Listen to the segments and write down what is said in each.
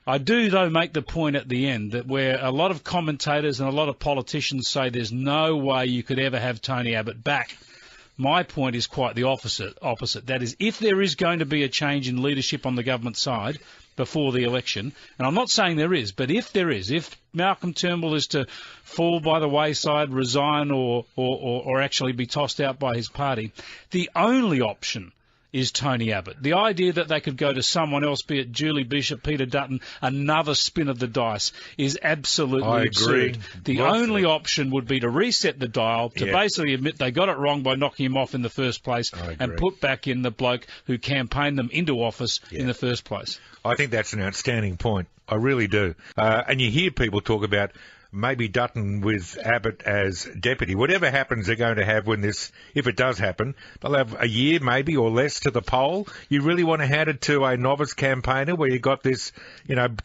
I do, though, make the point at the end that where a lot of commentators and a lot of politicians say there's no way you could ever have Tony Abbott back, my point is quite the opposite. That is, if there is going to be a change in leadership on the government side before the election, and I'm not saying there is, but if there is, if Malcolm Turnbull is to fall by the wayside, resign or actually be tossed out by his party, the only option is Tony Abbott. The idea that they could go to someone else, be it Julie Bishop, Peter Dutton, another spin of the dice, is absolutely absurd. The only option would be to reset the dial, to basically admit they got it wrong by knocking him off in the first place, and put back in the bloke who campaigned them into office in the first place. I think that's an outstanding point. I really do. And you hear people talk about maybe Dutton with Abbott as deputy. Whatever happens, they're going to have when this, if it does happen, they'll have a year maybe or less to the poll. You really want to hand it to a novice campaigner where you got this,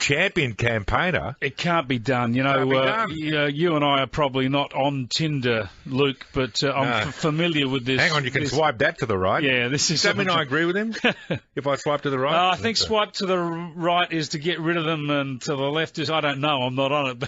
champion campaigner? It can't be done. You and I are probably not on Tinder, Luke, but I'm familiar with this. Hang on, you can swipe that to the right. Yeah, this is. Does that mean I agree with him? If I swipe to the right? I think swipe to the right is to get rid of them, and to the left is, I don't know, I'm not on it,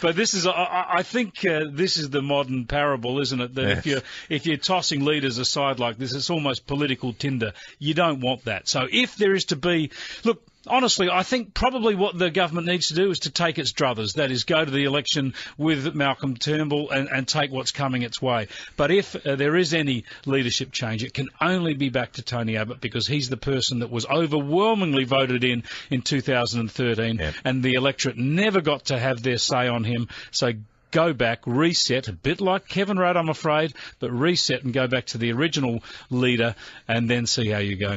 but this is, I think this is the modern parable, isn't it? That if you're tossing leaders aside like this, it's almost political Tinder. You don't want that. So if there is to be, look, honestly, I think probably what the government needs to do is to take its druthers. That is, go to the election with Malcolm Turnbull and take what's coming its way. But if there is any leadership change, it can only be back to Tony Abbott, because he's the person that was overwhelmingly voted in 2013, and the electorate never got to have their say on him. So go back, reset, a bit like Kevin Rudd, I'm afraid, but reset and go back to the original leader and then see how you go.